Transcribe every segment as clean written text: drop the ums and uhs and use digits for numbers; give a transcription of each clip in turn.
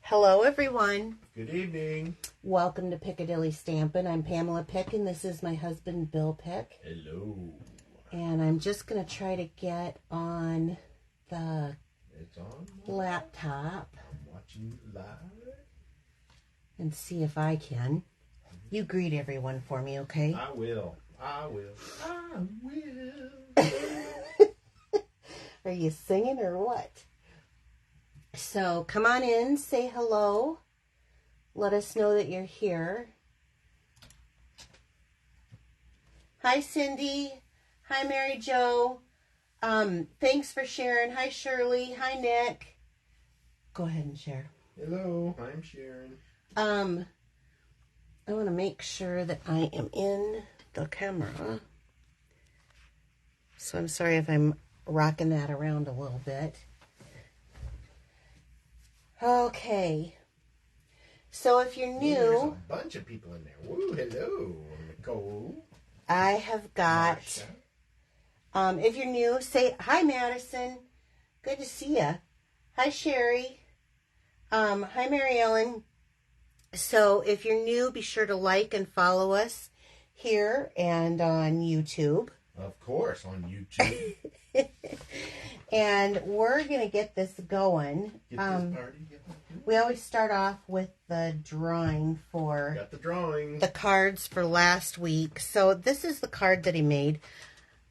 Hello, everyone. Good evening. Welcome to Piccadilly Stampin'. I'm Pamela Pick, and this is my husband, Bill Pick. Hello. And I'm just going to try to get on the laptop. I'm watching live. And see if I can. You greet everyone for me, okay? I will. Are you singing or what? So come on in, say hello. Let us know that you're here. Hi, Cindy. Hi, Mary Jo. Thanks for sharing. Hi, Shirley. Hi, Nick. Go ahead and share. Hello, I'm Sharon. I want to make sure that I am in the camera. So I'm sorry if I'm rocking that around a little bit. Okay. So if you're new... There's a bunch of people in there. Woo, hello, Nicole. I have got... if you're new, say, hi, Madison. Good to see ya. Hi, Sherry. Hi, Mary Ellen. So if you're new, be sure to like and follow us here and on YouTube. Of course, on YouTube. And we're going to get this going. We always start off with the drawing for... Got the drawing. The cards for last week. So this is the card that he made.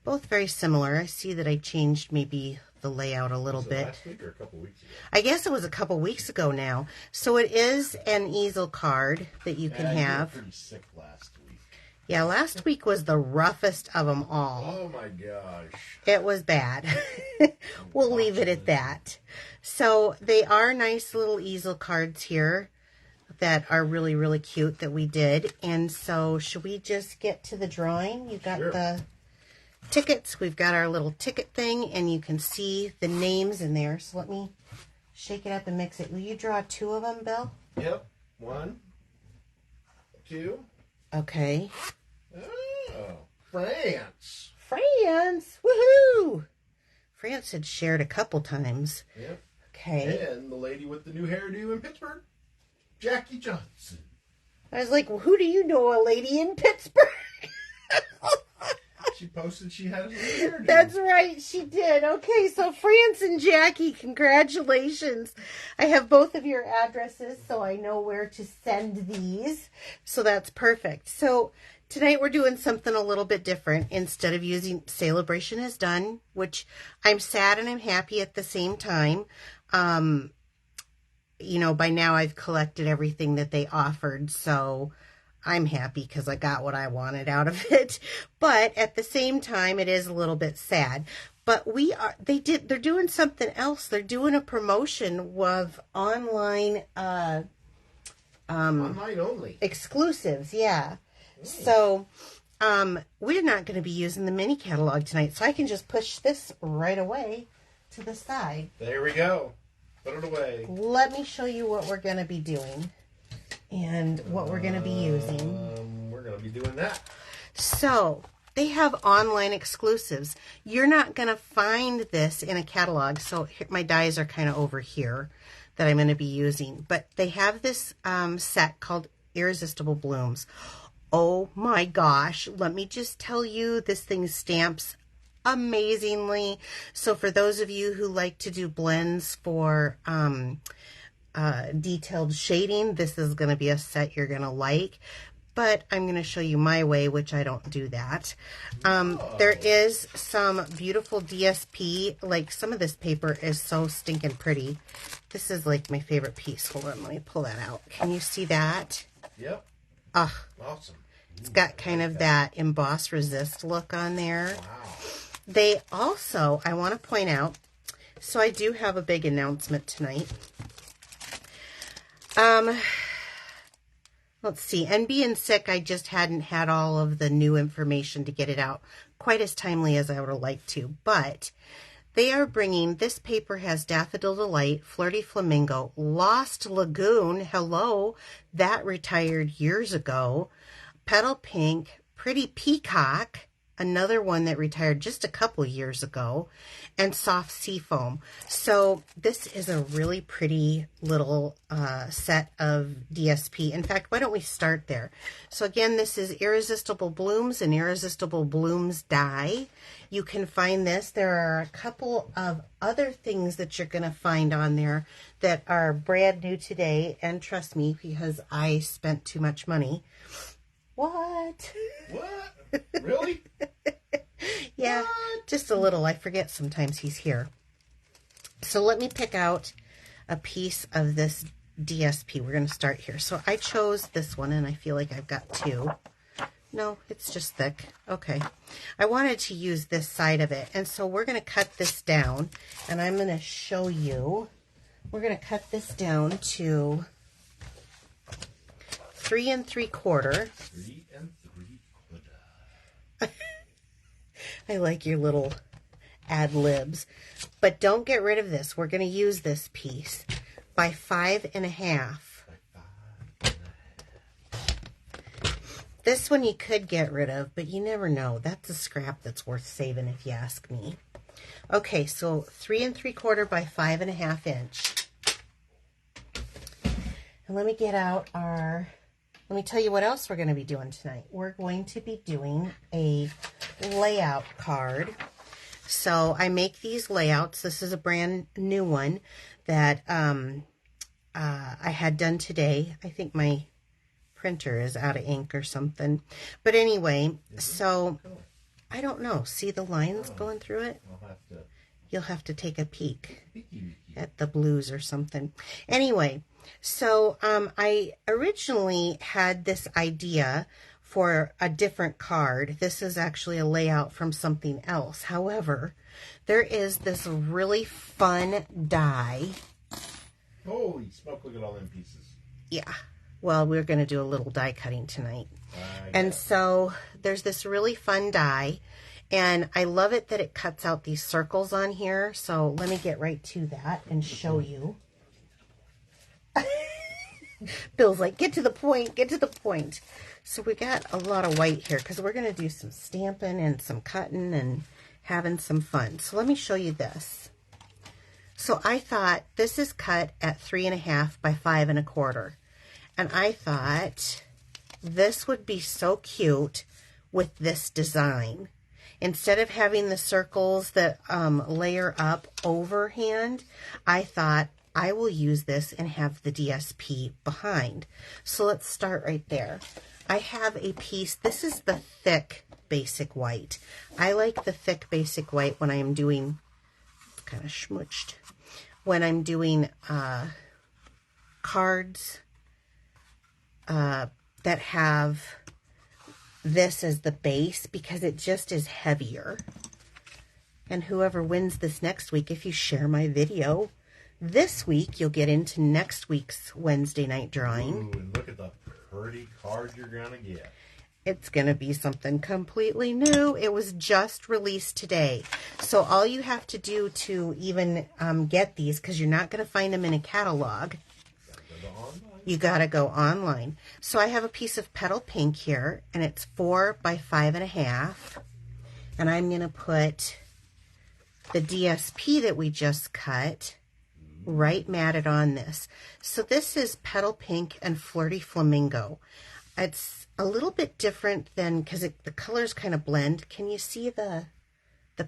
Both very similar. I see that I changed maybe the layout a little bit. Last week or a couple weeks ago? I guess it was a couple weeks ago now. So it is an easel card that you can have. You were pretty sick last week. Yeah, last week was the roughest of them all. Oh my gosh. It was bad. We'll leave it at that. So they are nice little easel cards here that are really, really cute that we did. And so should we just get to the drawing? You got the tickets. We've got our little ticket thing, and you can see the names in there. So let me shake it up and mix it. Will you draw two of them, Bill? Yep. 1, 2. Okay. Oh, France. France. Woohoo! France had shared a couple times. Yep. Okay. And the lady with the new hairdo in Pittsburgh, Jackie Johnson. I was like, well, who do you know a lady in Pittsburgh? She posted she had a new hairdo. That's right, she did. Okay, so France and Jackie, congratulations. I have both of your addresses, so I know where to send these. So that's perfect. So tonight we're doing something a little bit different. Instead of using Celebration is Done, which I'm sad and I'm happy at the same time. You know, by now I've collected everything that they offered, so I'm happy because I got what I wanted out of it. But at the same time, it is a little bit sad. But they're doing something else. They're doing a promotion of online online only exclusives, yeah. So we're not going to be using the mini catalog tonight, so I can just push this right away to the side. There we go. Put it away. Let me show you what we're going to be doing and what we're going to be using. We're going to be doing that. So they have online exclusives. You're not going to find this in a catalog. So here, my dies are kind of over here that I'm going to be using. But they have this set called Irresistible Blooms. Oh my gosh. Let me just tell you, this thing stamps amazingly. So for those of you who like to do blends for detailed shading, this is going to be a set you're going to like. But I'm going to show you my way, which I don't do that. There is some beautiful DSP. Like, some of this paper is so stinking pretty. This is like my favorite piece. Hold on, let me pull that out. Can you see that? Yep. Awesome. It's got kind of that emboss resist look on there. Wow. They also, I want to point out, so I do have a big announcement tonight. Let's see, and being sick, I just hadn't had all of the new information to get it out quite as timely as I would have liked to. But they are bringing, this paper has Daffodil Delight, Flirty Flamingo, Lost Lagoon, hello, that retired years ago, Petal Pink, Pretty Peacock, another one that retired just a couple years ago, and soft sea foam. So this is a really pretty little set of DSP. In fact, why don't we start there? So again, this is Irresistible Blooms and Irresistible Blooms die. You can find this. There are a couple of other things that you're going to find on there that are brand new today. And trust me, because I spent too much money. What? What? Really? Yeah, what? Just a little. I forget sometimes he's here. So let me pick out a piece of this DSP. We're going to start here. So I chose this one, and I feel like I've got two. No, it's just thick. Okay. I wanted to use this side of it, and so we're going to cut this down, and I'm going to show you. We're going to cut this down to 3 3/4. 3 3/4. I like your little ad libs, but don't get rid of this. We're going to use this piece by 5 1/2. This one you could get rid of, but you never know. That's a scrap that's worth saving if you ask me. Okay, so 3 3/4 by 5 1/2 inch. And let me get out let me tell you what else we're going to be doing tonight. We're going to be doing a layout card. So I make these layouts. This is a brand new one that I had done today. I think my printer is out of ink or something. But anyway, so I don't know. See the lines going through it? You'll have to take a peek at the blues or something. Anyway, so I originally had this idea for a different card. This is actually a layout from something else. However, there is this really fun die. Holy smoke, look at all them pieces. Yeah. Well, we're going to do a little die cutting tonight. And so there's this really fun die. And I love it that it cuts out these circles on here. So let me get right to that and show you. Bill's like, get to the point, get to the point. So we got a lot of white here because we're going to do some stamping and some cutting and having some fun. So let me show you this. So I thought this is cut at 3 1/2 by 5 1/4. And I thought this would be so cute with this design. Instead of having the circles that layer up overhand, I thought I will use this and have the DSP behind. So let's start right there. I have a piece. This is the thick basic white. I like the thick basic white when I am doing, kind of smooched, when I'm doing cards that have this as the base, because it just is heavier. And whoever wins this next week, if you share my video this week, you'll get into next week's Wednesday night drawing. Ooh, and look at the pretty card you're gonna get. It's gonna be something completely new. It was just released today. So all you have to do to even get these, because you're not gonna find them in a catalog, you gotta go online. So I have a piece of petal pink here, and it's 4 by 5 1/2. And I'm gonna put the DSP that we just cut right matted on this. So this is petal pink and flirty flamingo. It's a little bit different than, because the colors kind of blend. Can you see the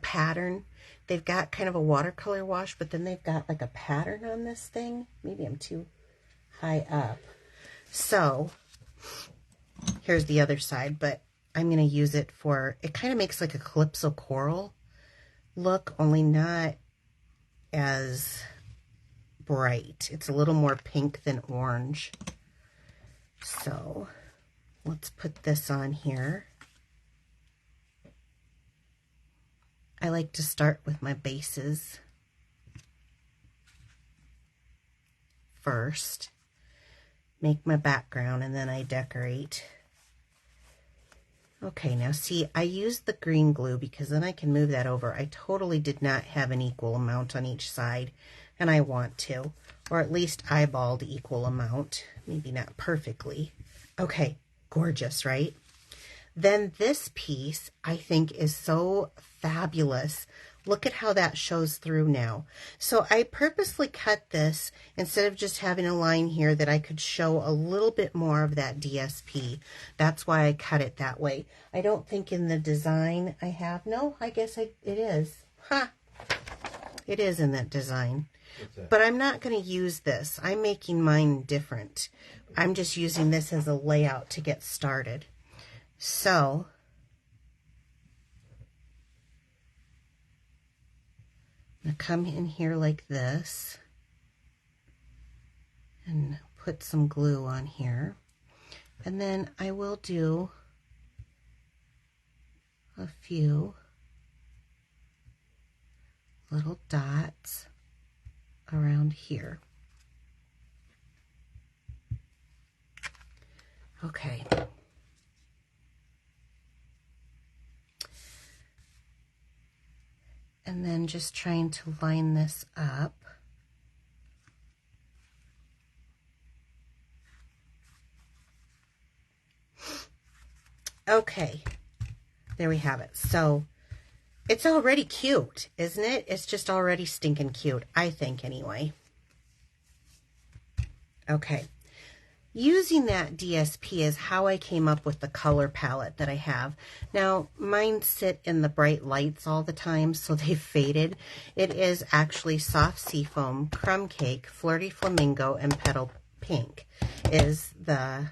pattern? They've got kind of a watercolor wash, but then they've got like a pattern on this thing. Maybe I'm too high up. So here's the other side, but I'm going to use it for, it kind of makes like a calypso coral look, only not as bright. It's a little more pink than orange. So let's put this on here. I like to start with my bases first, make my background, and then I decorate. Okay, now see, I used the green glue because then I can move that over. I totally did not have an equal amount on each side, and I want to, or at least eyeballed equal amount. Maybe not perfectly. Okay, gorgeous, right? then this piece I think is so fabulous. Look at how that shows through now. So I purposely cut this instead of just having a line here that I could show a little bit more of that DSP. That's why I cut it that way. I don't think in the design I have, no, I guess it is. It is in that design. But I'm not going to use this. I'm making mine different. I'm just using this as a layout to get started. So I'm going to come in here like this and put some glue on here. And then I will do a few little dots around here. Okay. And then just trying to line this up. Okay, there we have it. So it's already cute, isn't it? It's just already stinking cute, I think anyway. Okay. Using that DSP is how I came up with the color palette that I have. Now, mine sit in the bright lights all the time, so they've faded. It is actually Soft Seafoam, Crumb Cake, Flirty Flamingo, and Petal Pink is the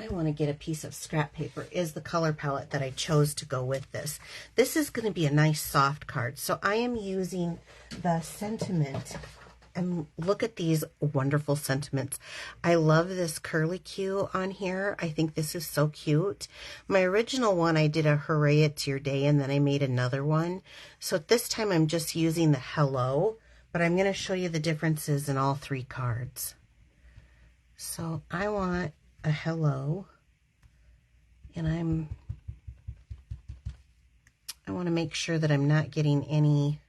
I want to get a piece of scrap paper, is the color palette that I chose to go with this. This is going to be a nice soft card. So I am using the Sentiment, and look at these wonderful sentiments. I love this curly Q on here. I think this is so cute. My original one, I did a Hooray It's Your Day, and then I made another one. So at this time I'm just using the Hello, but I'm going to show you the differences in all three cards. So I want a hello, and I want to make sure that I'm not getting any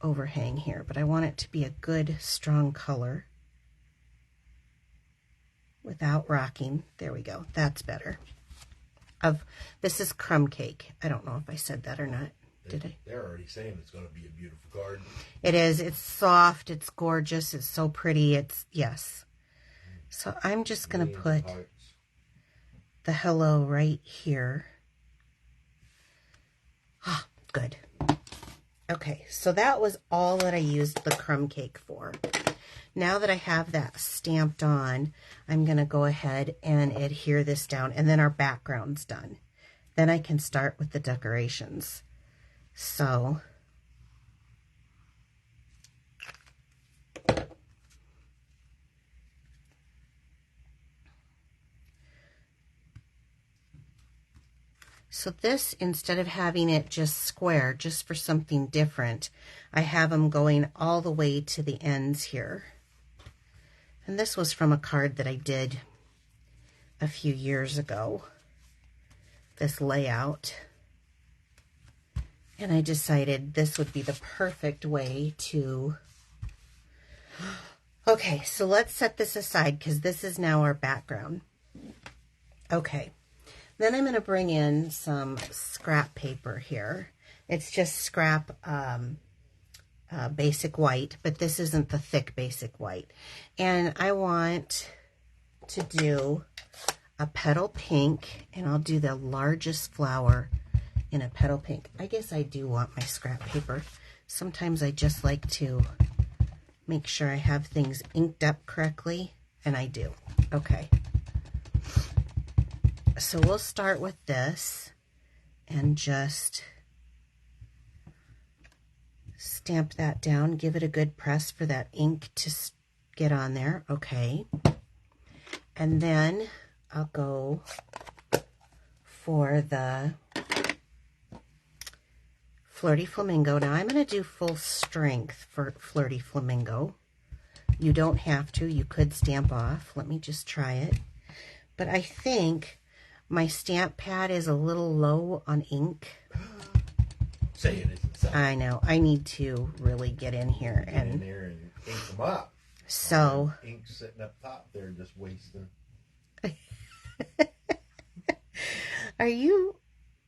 overhang here, but I want it to be a good strong color without rocking. There we go, that's better. This is Crumb Cake. I don't know if I said that or not. Did I? They're already saying it's going to be a beautiful card. It is. It's soft, it's gorgeous, it's so pretty. It's, yes. So I'm just going to put the hello right here. Ah, good. Okay, so that was all that I used the Crumb Cake for. Now that I have that stamped on, I'm going to go ahead and adhere this down, and then our background's done. Then I can start with the decorations. So this, instead of having it just square, just for something different, I have them going all the way to the ends here. And this was from a card that I did a few years ago, this layout. And I decided this would be the perfect way to... Okay, so let's set this aside because this is now our background. Okay. Then I'm going to bring in some scrap paper here. It's just scrap basic white, but this isn't the thick basic white. And I want to do a petal pink, and I'll do the largest flower in a petal pink. I guess I do want my scrap paper. Sometimes I just like to make sure I have things inked up correctly, and I do. Okay. So we'll start with this and just stamp that down, give it a good press for that ink to get on there. Okay. And then I'll go for the Flirty Flamingo. Now I'm going to do full strength for Flirty Flamingo. You don't have to. You could stamp off. Let me just try it. But I think my stamp pad is a little low on ink. Say it isn't. I know. I need to really get in here and ink them up. So ink sitting up top there, just wasting. are you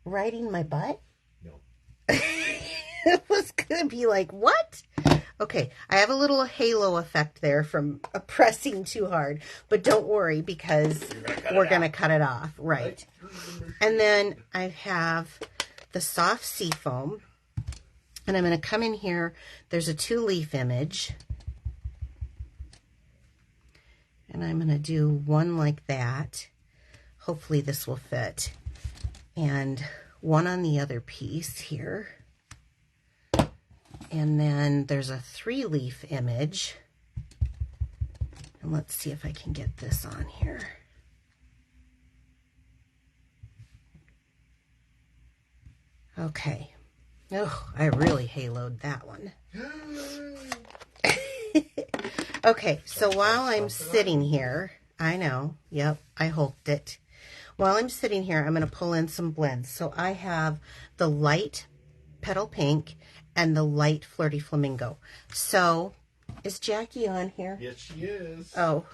riding my butt? No. It was gonna be like, what? Okay, I have a little halo effect there from pressing too hard, but don't worry because we're gonna cut it off, right? And then I have the soft seafoam, and I'm gonna come in here. There's a 2-leaf image, and I'm gonna do one like that. Hopefully this will fit, and one on the other piece here. And then there's a 3-leaf image. And let's see if I can get this on here. Okay. Oh, I really haloed that one. Okay, so while I'm sitting here, I know, yep, I hulked it. While I'm sitting here, I'm going to pull in some blends. So I have the light Petal Pink and the light Flirty Flamingo. So, is Jackie on here? Yes, she is. Oh,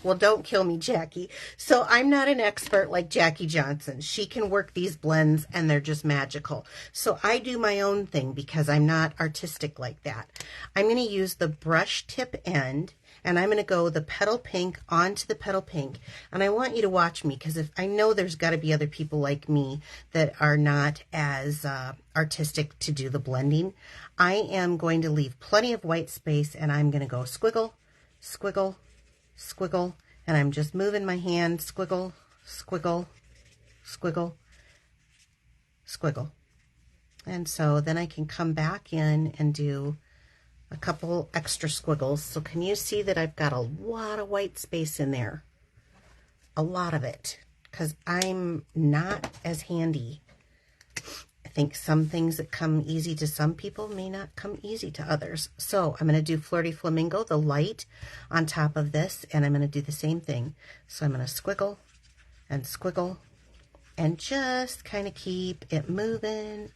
well, don't kill me, Jackie. So I'm not an expert like Jackie Johnson. She can work these blends and they're just magical. So I do my own thing because I'm not artistic like that. I'm going to use the brush tip end, and I'm going to go the Petal Pink onto the Petal Pink. And I want you to watch me because if I know there's got to be other people like me that are not as artistic to do the blending. I am going to leave plenty of white space, and I'm going to go squiggle, squiggle, squiggle, and I'm just moving my hand, squiggle, squiggle, squiggle, squiggle. And so then I can come back in and do a couple extra squiggles. So can you see that I've got a lot of white space in there? A lot of it, because I'm not as handy. I think some things that come easy to some people may not come easy to others. So I'm going to do Flirty Flamingo, the light, on top of this, and I'm going to do the same thing. So I'm going to squiggle and just kind of keep it moving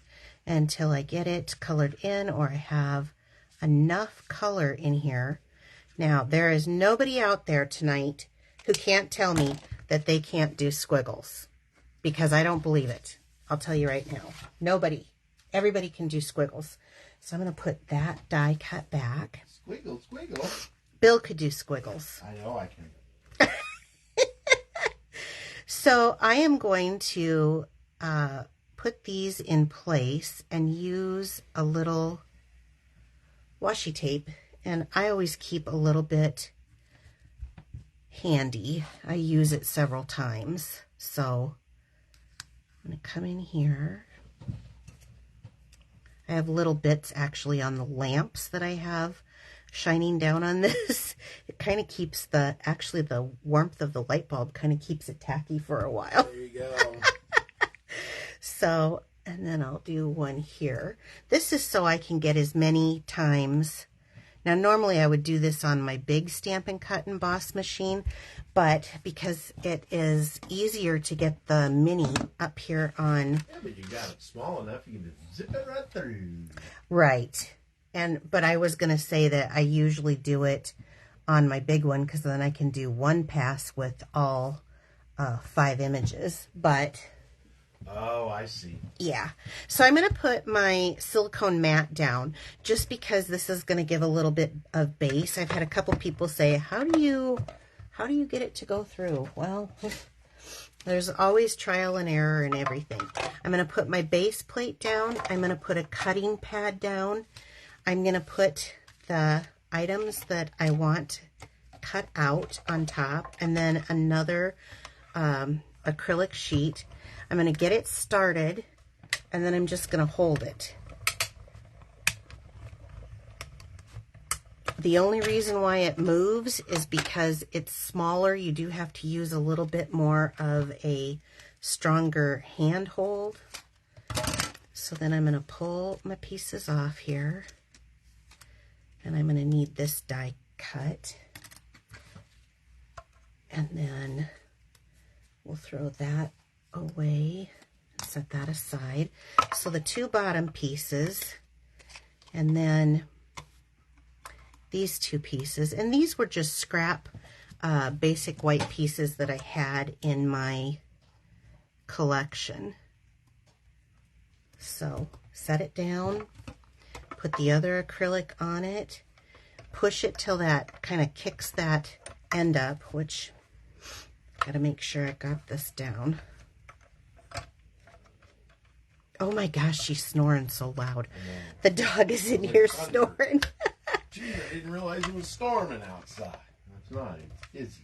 until I get it colored in, or I have enough color in here. Now, there is nobody out there tonight who can't tell me that they can't do squiggles, because I don't believe it. I'll tell you right now. Nobody. Everybody can do squiggles. So I'm going to put that die cut back. Squiggle, squiggle. Bill could do squiggles. I know I can. So I am going to put these in place and use a little washi tape. And I always keep a little bit handy. I use it several times. So I'm going to come in here. I have little bits actually on the lamps that I have shining down on this. It kind of keeps the warmth of the light bulb kind of keeps it tacky for a while. There you go. So, and then I'll do one here. This is so I can get as many times. Now, normally I would do this on my big Stampin' Cut and Boss machine, but because it is easier to get the mini up here on... Yeah, but you got it small enough, you can just zip it right through. Right. But I was going to say that I usually do it on my big one, because then I can do one pass with all 5 images. But... Oh, I see. Yeah. So I'm going to put my silicone mat down just because this is going to give a little bit of base. I've had a couple people say, how do you get it to go through? Well, there's always trial and error and everything. I'm going to put my base plate down. I'm going to put a cutting pad down. I'm going to put the items that I want cut out on top, and then another acrylic sheet. I'm going to get it started, and then I'm just going to hold it. The only reason why it moves is because it's smaller. You do have to use a little bit more of a stronger handhold. So then I'm going to pull my pieces off here, and I'm going to need this die cut. And then we'll throw that away, set that aside. So the 2 bottom pieces, and then these two pieces. And these were just scrap basic white pieces that I had in my collection. So set it down, put the other acrylic on it, push it till that kind of kicks that end up, which gotta make sure I got this down. Oh my gosh, she's snoring so loud. The dog is in here snoring. Gee, I didn't realize it was storming outside. It's not. It's busy.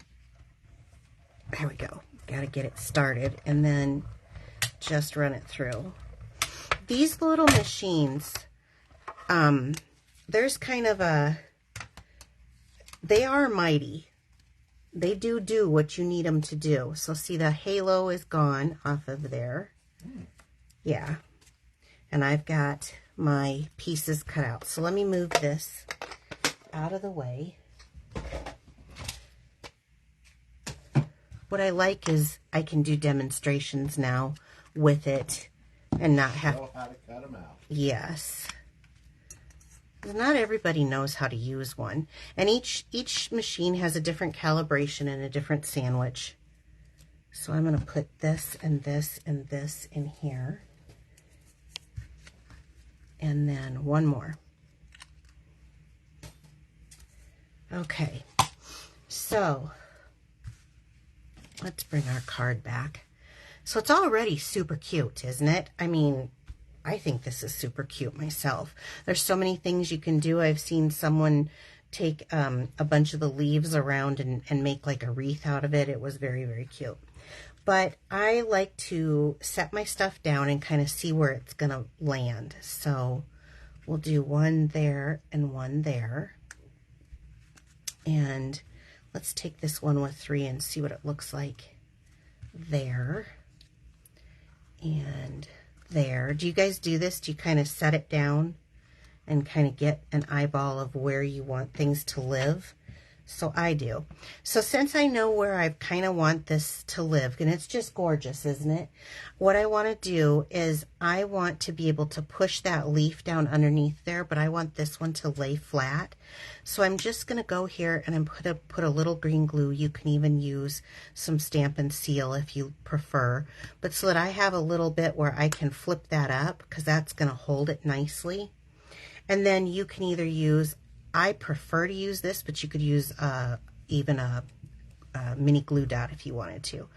There we go. Gotta get it started and then just run it through. These little machines, there's kind of a, they are mighty. They do what you need them to do. So see, the halo is gone off of there. Yeah. And I've got my pieces cut out. So let me move this out of the way. What I like is I can do demonstrations now with it and not have... Know how to cut them out. Yes. Not everybody knows how to use one. And each machine has a different calibration and a different sandwich. So I'm going to put this and this and this in here. And then one more. Okay. So let's bring our card back. So it's already super cute, isn't it? I mean, I think this is super cute myself. There's so many things you can do. I've seen someone take a bunch of the leaves around and make like a wreath out of it. It was very, very cute. But I like to set my stuff down and kind of see where it's going to land. So we'll do one there and one there. And let's take this one with 3 and see what it looks like there and there. Do you guys do this? Do you kind of set it down and kind of get an eyeball of where you want things to live? So I do. So since I know where I kind of want this to live, and it's just gorgeous, isn't it? What I want to do is I want to be able to push that leaf down underneath there, but I want this one to lay flat. So I'm just going to go here and I'm put a little green glue. You can even use some Stampin' Seal if you prefer, but so that I have a little bit where I can flip that up because that's going to hold it nicely. And then you can either use, I prefer to use this, but you could use even a mini glue dot if you wanted to.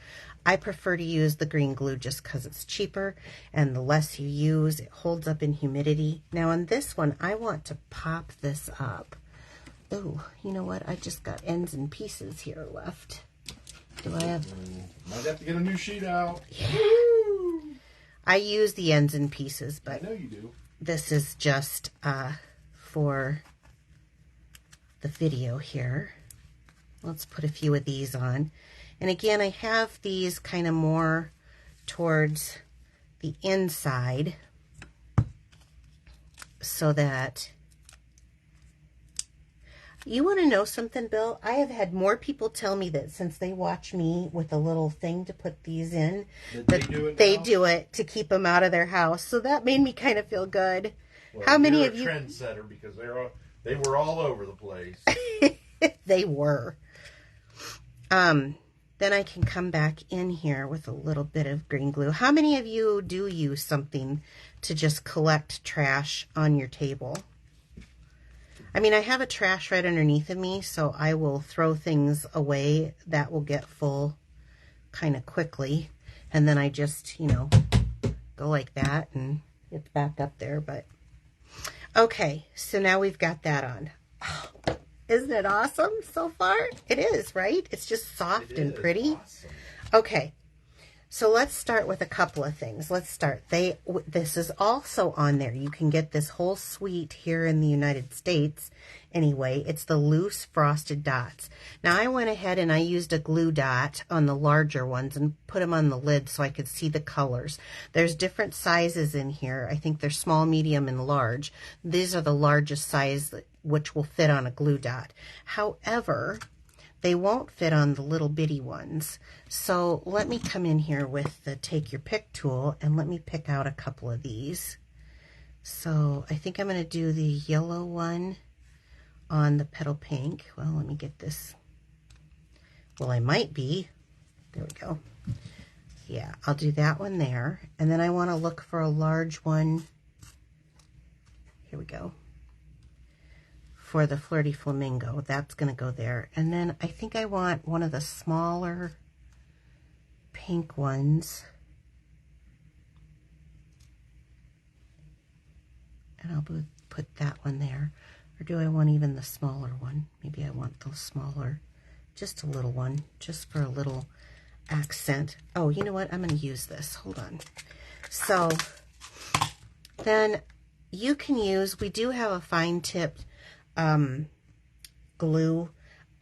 I prefer to use the green glue just because it's cheaper, and the less you use, it holds up in humidity. Now on this one, I want to pop this up. Oh, you know what? I just got ends and pieces here left. Do I have... Might have to get a new sheet out. Yeah. I use the ends and pieces, but... I know you do. This is just for the video here. Let's put a few of these on. And again, I have these kind of more towards the inside so that... You want to know something, Bill? I have had more people tell me that since they watch me with a little thing to put these in, that they do it to keep them out of their house. So that made me kind of feel good. Well, how many of you? You're a trendsetter because they were all over the place. They were. Then I can come back in here with a little bit of green glue. How many of you do use something to just collect trash on your table? I mean, I have a trash right underneath of me, so I will throw things away that will get full kind of quickly. And then I just, you know, go like that and it's back up there. But okay, so now we've got that on. Oh, isn't it awesome so far? It is, right? It's just soft and pretty. Awesome. Okay. So let's start with a couple of things. Let's start. This is also on there. You can get this whole suite here in the United States. Anyway, it's the loose frosted dots. Now I went ahead and I used a glue dot on the larger ones and put them on the lid so I could see the colors. There's different sizes in here. I think they're small, medium, and large. These are the largest size which will fit on a glue dot. However, they won't fit on the little bitty ones. So let me come in here with the take your pick tool and let me pick out a couple of these. So I think I'm going to do the yellow one on the petal pink. Well, let me get this. Well, I might be. There we go. Yeah, I'll do that one there. And then I want to look for a large one. Here we go. For the Flirty Flamingo. That's going to go there. And then I think I want one of the smaller pink ones. And I'll put that one there. Or do I want even the smaller one? Maybe I want the smaller, just a little one, just for a little accent. Oh, you know what? I'm going to use this. Hold on. So then you can use, we do have a fine tipped glue.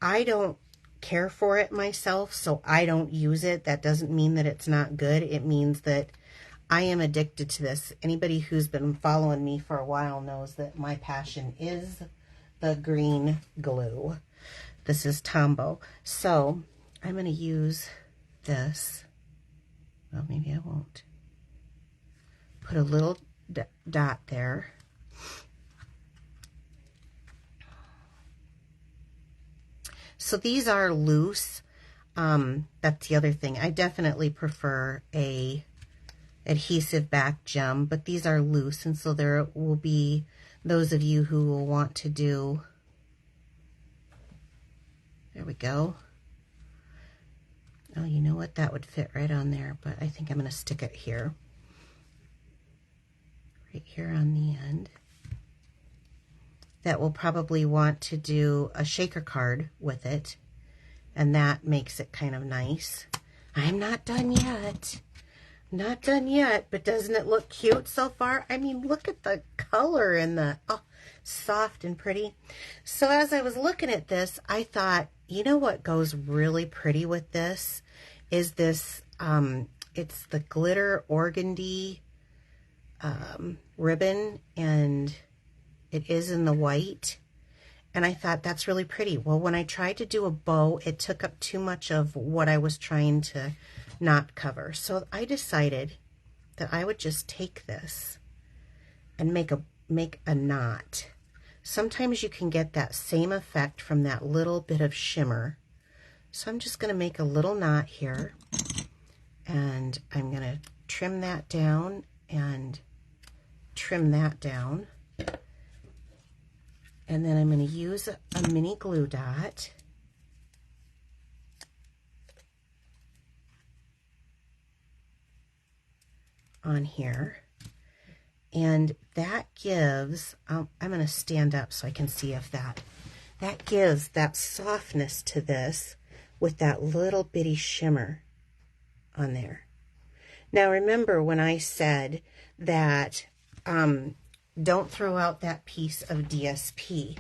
I don't care for it myself, so I don't use it. That doesn't mean that it's not good. It means that I am addicted to this. Anybody who's been following me for a while knows that my passion is the green glue. This is Tombow. So I'm going to use this. Well, maybe I won't. Put a little dot there. So these are loose. That's the other thing. I definitely prefer a adhesive back gem, but these are loose, and so there will be those of you who will want to do, there we go. Oh, you know what? That would fit right on there, but I think I'm going to stick it here. Right here on the end. That will probably want to do a shaker card with it, and that makes it kind of nice. I'm not done yet. Not done yet, but doesn't it look cute so far? I mean, look at the color and the, oh, soft and pretty. So as I was looking at this, I thought, you know what goes really pretty with this is this, it's the glitter organdy ribbon, and it is in the white. And I thought that's really pretty. Well, when I tried to do a bow, it took up too much of what I was trying to not cover. So I decided that I would just take this and make a knot. Sometimes you can get that same effect from that little bit of shimmer. So I'm just going to make a little knot here, and I'm going to trim that down and trim that down. And then I'm going to use a mini glue dot. On here, and that gives, I'm going to stand up so I can see if that gives that softness to this with that little bitty shimmer on there. Now remember when I said that don't throw out that piece of DSP.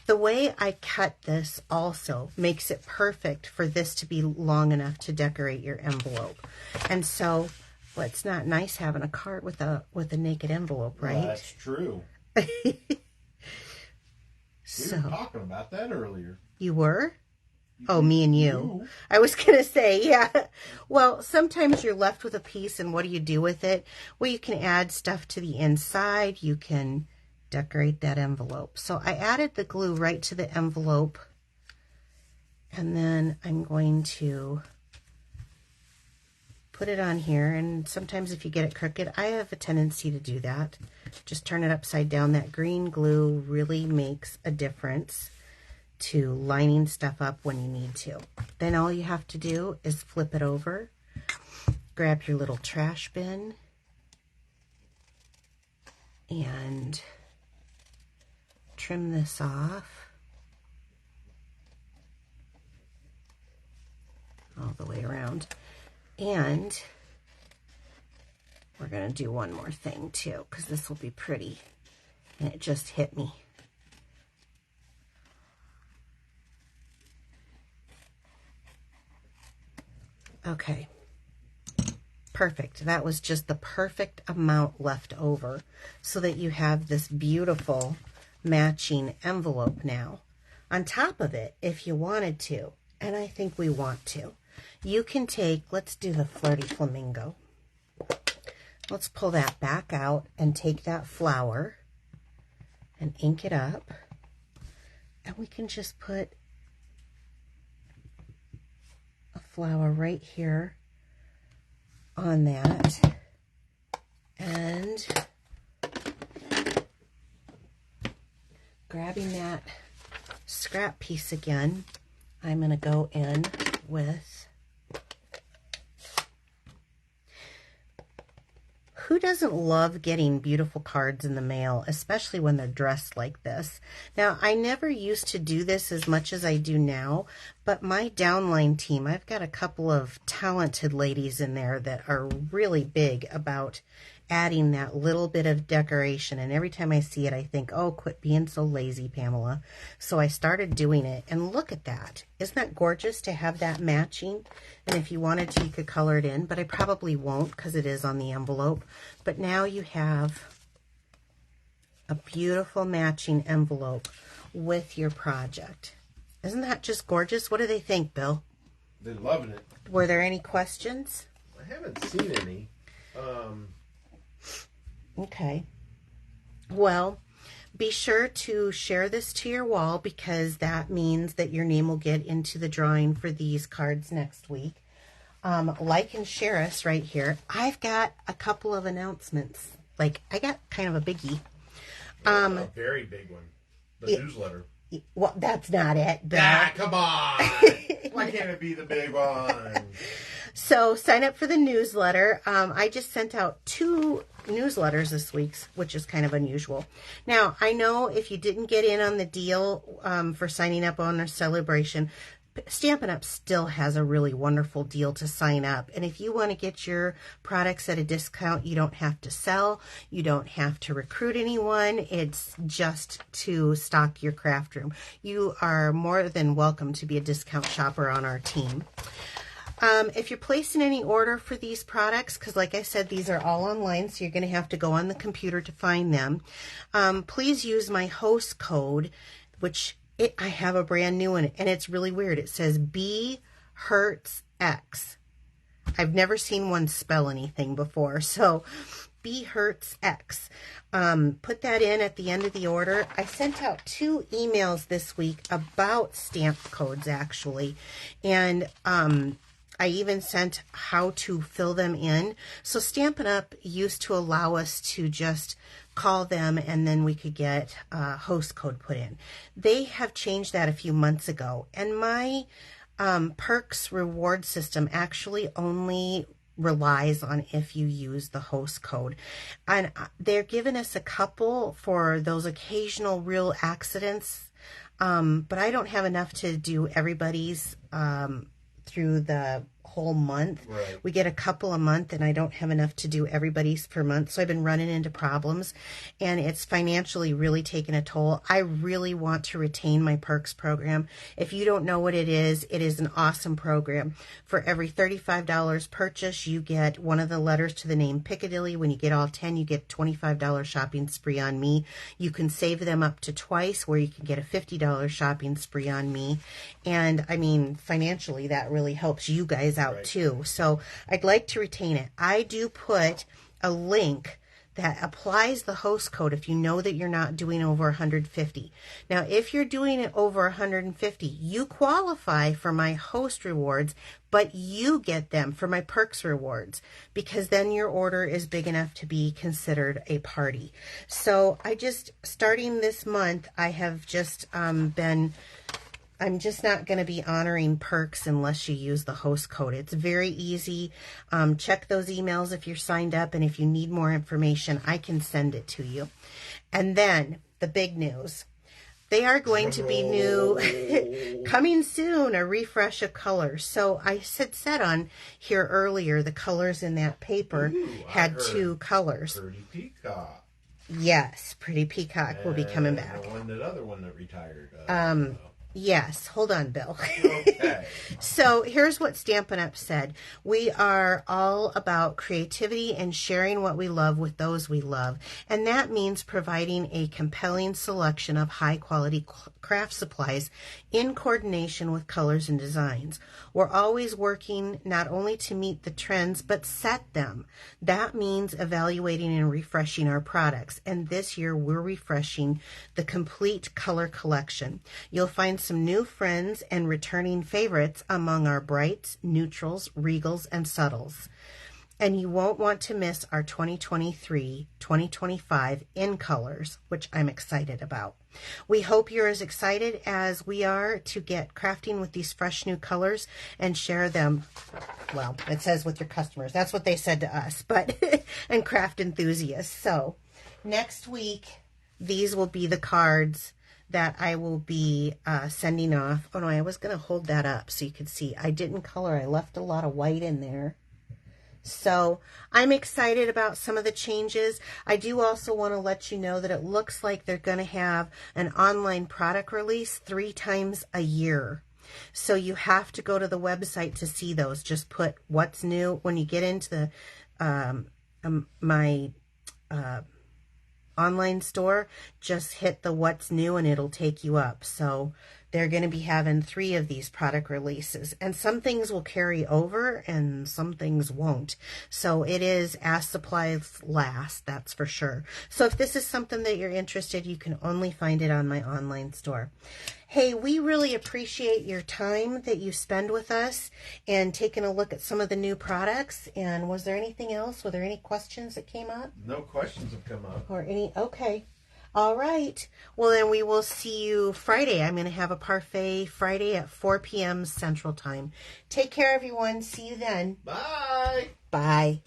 The way I cut this also makes it perfect for this to be long enough to decorate your envelope. And so, well, it's not nice having a card with a naked envelope, right? Well, that's true. So, we were talking about that earlier. You were? Oh, me and you. I was going to say, yeah. Well, sometimes you're left with a piece, and what do you do with it? Well, you can add stuff to the inside. You can decorate that envelope. So I added the glue right to the envelope, and then I'm going to put it on here. And sometimes if you get it crooked, I have a tendency to do that. Just turn it upside down. That green glue really makes a difference to lining stuff up when you need to. Then all you have to do is flip it over, grab your little trash bin, and trim this off all the way around. And we're going to do one more thing too, because this will be pretty. And it just hit me. Okay, perfect. That was just the perfect amount left over so that you have this beautiful matching envelope now. On top of it, if you wanted to, and I think we want to, you can take, let's do the Flirty Flamingo. Let's pull that back out and take that flower and ink it up. And we can just put a flower right here on that. And grabbing that scrap piece again, I'm going to go in with, who doesn't love getting beautiful cards in the mail, especially when they're dressed like this? Now, I never used to do this as much as I do now, but my downline team, I've got a couple of talented ladies in there that are really big about adding that little bit of decoration. And every time I see it, I think, oh, quit being so lazy, Pamela. So I started doing it, and look at that. Isn't that gorgeous to have that matching? And if you wanted to, you could color it in, but I probably won't because it is on the envelope. But now you have a beautiful matching envelope with your project. Isn't that just gorgeous? What do they think, Bill? They're loving it. Were there any questions? I haven't seen any. Okay. Well, be sure to share this to your wall because that means that your name will get into the drawing for these cards next week. Like and share us right here. I've got a couple of announcements. Like, I got kind of a biggie. A very big one. The newsletter. Well, that's not it, Bill. Ah, come on. Why can't it be the big one? So sign up for the newsletter. I just sent out 2 newsletters this week, which is kind of unusual. Now, I know if you didn't get in on the deal for signing up on our celebration, Stampin' Up! Still has a really wonderful deal to sign up. And if you want to get your products at a discount, you don't have to sell. You don't have to recruit anyone. It's just to stock your craft room. You are more than welcome to be a discount shopper on our team. If you're placing any order for these products, because like I said, these are all online, so you're going to have to go on the computer to find them. Please use my host code, which I have a brand new one, and it's really weird. It says BEHURTSX. I've never seen one spell anything before, so BEHURTSX. Put that in at the end of the order. I sent out 2 emails this week about stamp codes, actually, and I even sent how to fill them in. So Stampin' Up! Used to allow us to just call them and then we could get a host code put in. They have changed that a few months ago. And my perks reward system actually only relies on if you use the host code. And they're giving us a couple for those occasional real accidents. But I don't have enough to do everybody's through the whole month. Right. We get a couple a month and I don't have enough to do everybody's per month. So I've been running into problems and it's financially really taken a toll. I really want to retain my perks program. If you don't know what it is an awesome program. For every $35 purchase, you get one of the letters to the name Piccadilly. When you get all 10, you get $25 shopping spree on me. You can save them up to twice where you can get a $50 shopping spree on me. And I mean, financially, that really helps you guys out too. So I'd like to retain it. I do put a link that applies the host code if you know that you're not doing over 150. Now, if you're doing it over 150, you qualify for my host rewards, but you get them for my perks rewards because then your order is big enough to be considered a party. So I just, starting this month, I have just I'm just not going to be honoring perks unless you use the host code. It's very easy. Check those emails if you're signed up, and if you need more information, I can send it to you. And then the big news. They are going to be new, coming soon, a refresh of colors. So I said on here earlier, the colors in that paper had 2 colors. Pretty Peacock. Yes, Pretty Peacock will be coming back. The other one that retired. Yes, hold on, Bill. Okay. So here's what Stampin' Up! Said. We are all about creativity and sharing what we love with those we love. And that means providing a compelling selection of high-quality craft supplies in coordination with colors and designs. We're always working not only to meet the trends, but set them. That means evaluating and refreshing our products. And this year, we're refreshing the complete color collection. You'll find some new friends and returning favorites among our brights, neutrals, regals, and subtles. And you won't want to miss our 2023-2025 in colors, which I'm excited about. We hope you're as excited as we are to get crafting with these fresh new colors and share them. Well, it says with your customers. That's what they said to us, but and craft enthusiasts. So next week, these will be the cards that I will be sending off. Oh no, I was going to hold that up so you could see. I didn't color. I left a lot of white in there. So I'm excited about some of the changes. I do also want to let you know that it looks like they're going to have an online product release 3 times a year. So you have to go to the website to see those. Just put what's new. When you get into the my online store, just hit the what's new and it'll take you up. So they're going to be having 3 of these product releases, and some things will carry over and some things won't. So it is as supplies last, that's for sure. So if this is something that you're interested, you can only find it on my online store. Hey, we really appreciate your time that you spend with us and taking a look at some of the new products. And was there anything else? Were there any questions that came up? No questions have come up. Or any? Okay. All right. Well, then we will see you Friday. I'm going to have a parfait Friday at 4 p.m. Central Time. Take care, everyone. See you then. Bye. Bye.